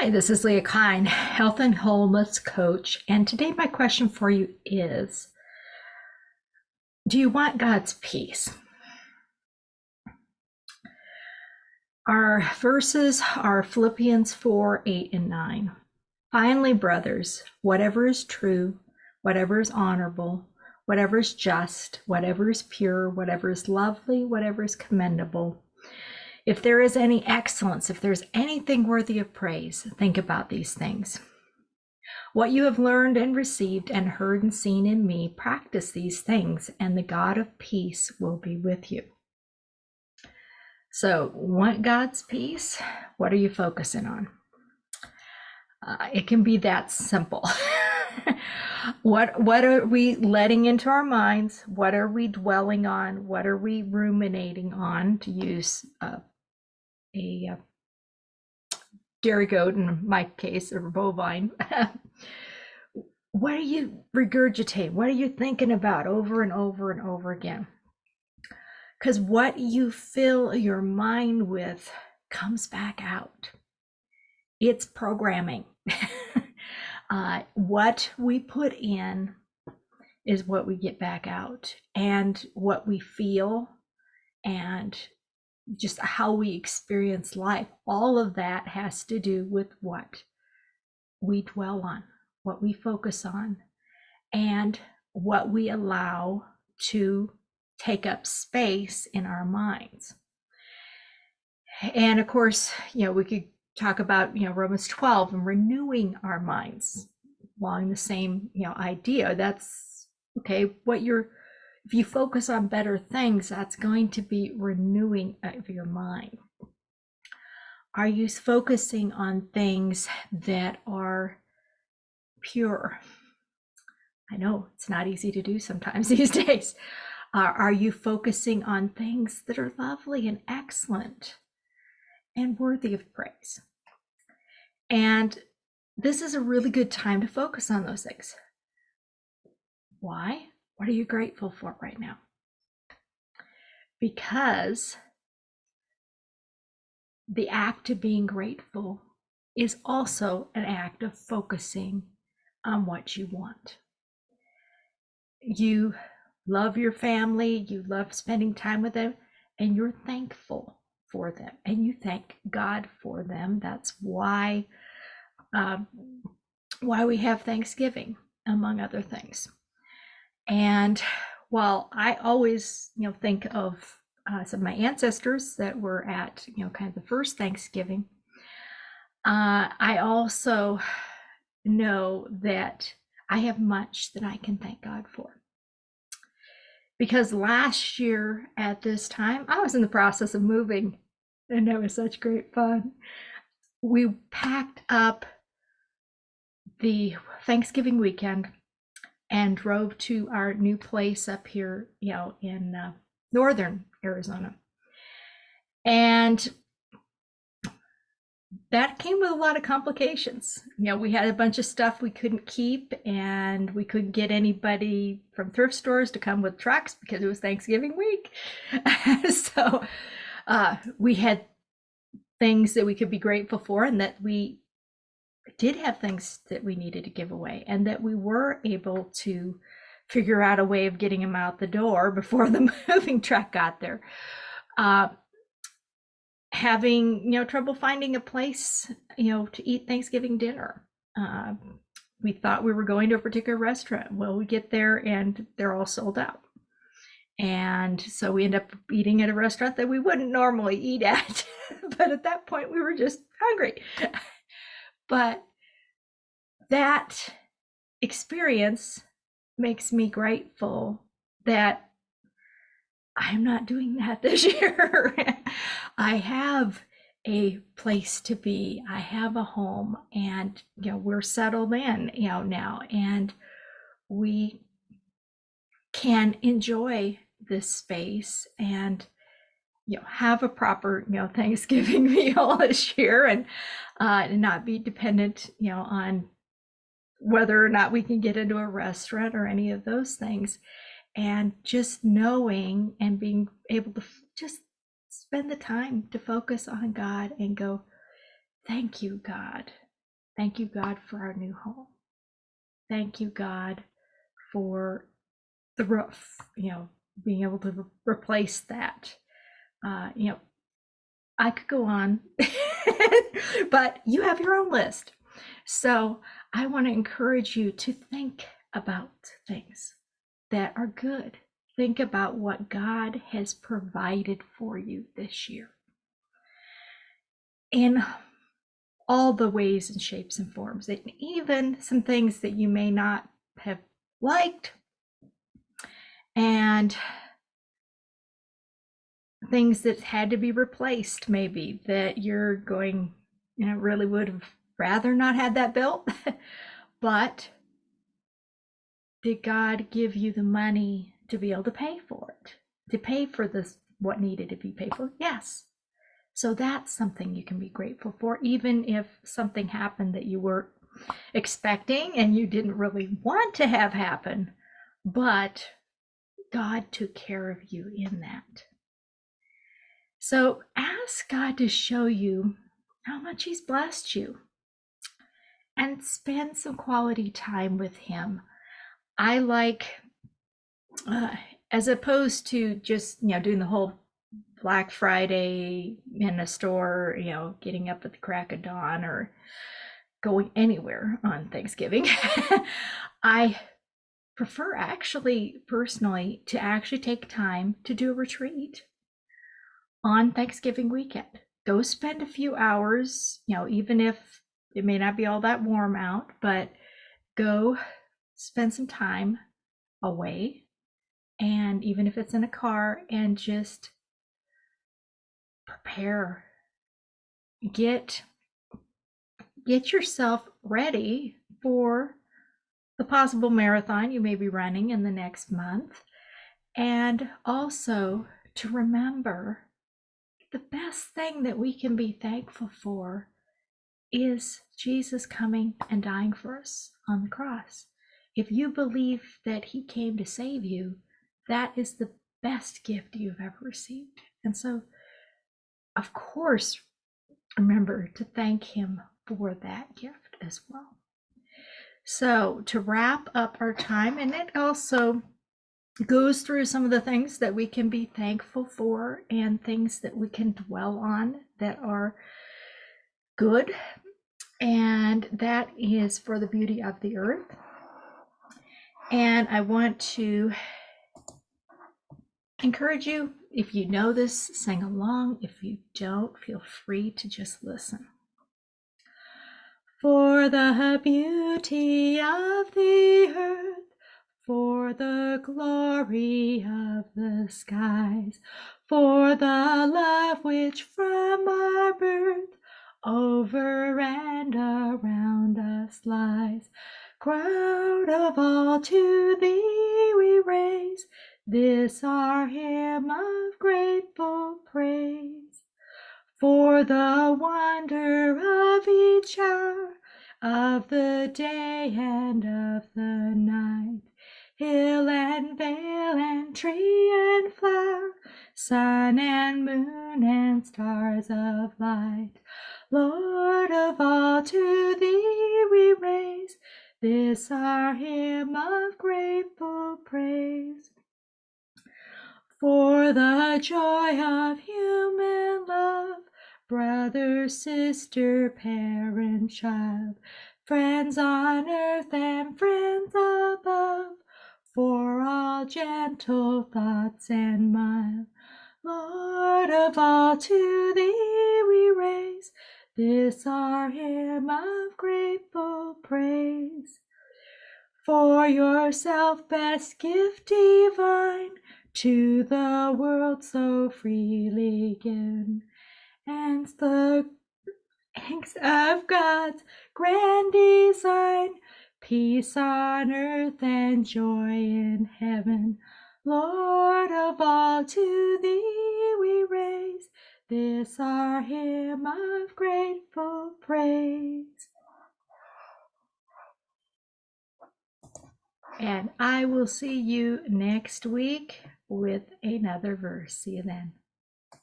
Hi, this is Leah Kine, health and wholeness coach. And today my question for you is, do you want God's peace? Our verses are Philippians 4, 8, and 9. Finally, brothers, whatever is true, whatever is honorable, whatever is just, whatever is pure, whatever is lovely, whatever is commendable, if there is any excellence, if there's anything worthy of praise, think about these things. What you have learned and received and heard and seen in me, practice these things, and the God of peace will be with you. So, want God's peace? What are you focusing on? It can be that simple. What are we letting into our minds? What are we dwelling on? What are we ruminating on, to use a dairy goat in my case, or bovine? What are you regurgitating? What are you thinking about over and over and over again? Because what you fill your mind with comes back out. It's programming. What we put in is what we get back out, and what we feel, and just how we experience life. All of that has to do with what we dwell on, what we focus on, and what we allow to take up space in our minds. And of course, we could talk about, Romans 12 and renewing our minds along the same, idea. That's okay. If you focus on better things, that's going to be renewing of your mind. Are you focusing on things that are pure? I know it's not easy to do sometimes these days. Are you focusing on things that are lovely and excellent and worthy of praise? And this is a really good time to focus on those things. Why? What are you grateful for right now? Because the act of being grateful is also an act of focusing on what you want. You love your family, you love spending time with them, and you're thankful for them, and you thank God for them. That's why we have Thanksgiving, among other things. And while I always, think of some of my ancestors that were at, kind of the first Thanksgiving, I also know that I have much that I can thank God for. Because last year at this time, I was in the process of moving, and it was such great fun. We packed up the Thanksgiving weekend and drove to our new place up here, in northern Arizona. And that came with a lot of complications. We had a bunch of stuff we couldn't keep, and we couldn't get anybody from thrift stores to come with trucks because it was Thanksgiving week. So we had things that we could be grateful for, and that we did have things that we needed to give away, and that we were able to figure out a way of getting them out the door before the moving truck got there. Having trouble finding a place to eat Thanksgiving dinner. We thought we were going to a particular restaurant. Well, we get there and they're all sold out, and so we end up eating at a restaurant that we wouldn't normally eat at. But at that point we were just hungry. But that experience makes me grateful that I'm not doing that this year. I have a place to be. I have a home, and we're settled in now, and we can enjoy this space and have a proper Thanksgiving meal this year, and not be dependent on whether or not we can get into a restaurant or any of those things. And just knowing and being able to just spend the time to focus on God and go, thank you, God, Thank you, God, for our new home. Thank you, God, for the roof, being able to replace that. I could go on, but you have your own list. So I want to encourage you to think about things that are good. Think about what God has provided for you this year in all the ways and shapes and forms, and even some things that you may not have liked, and things that had to be replaced, maybe that you're going, really would have rather not had that built. But did God give you the money to be able to pay for it, to pay for this, what needed to be paid for? Yes. So that's something you can be grateful for, even if something happened that you weren't expecting and you didn't really want to have happen, but God took care of you in that. So ask God to show you how much He's blessed you and spend some quality time with Him. I like, as opposed to just, doing the whole Black Friday in a store, getting up at the crack of dawn or going anywhere on Thanksgiving. I prefer actually personally to actually take time to do a retreat on Thanksgiving weekend. Go spend a few hours, even if it may not be all that warm out, but go spend some time away. And even if it's in a car, and just prepare, get yourself ready for the possible marathon you may be running in the next month. And also to remember the best thing that we can be thankful for is Jesus coming and dying for us on the cross. If you believe that He came to save you, that is the best gift you've ever received. And so, of course, remember to thank Him for that gift as well. So, to wrap up our time, and it also goes through some of the things that we can be thankful for and things that we can dwell on that are good, and that is for the beauty of the earth. And I want to encourage you, if you know this, sing along. If you don't, feel free to just listen. For the beauty of the earth, for the glory of the skies, for the love which from our birth over and around us lies, crown of all to Thee we raise this our hymn of grateful praise. For the wonder of each hour, of the day and of the night, hill and vale and tree and flower, sun and moon and stars of light, Lord of all, to Thee we raise this our hymn of grateful praise. For the joy of human love, brother, sister, parent, child, friends on earth and friends above, for all gentle thoughts and mild, Lord of all, to Thee we raise this our hymn of grateful praise. For Yourself, best gift divine, to the world so freely given, and the thanks of God's grand design, peace on earth and joy in heaven, Lord of all, to Thee we raise this our hymn of grateful praise. And I will see you next week with another verse. See you then.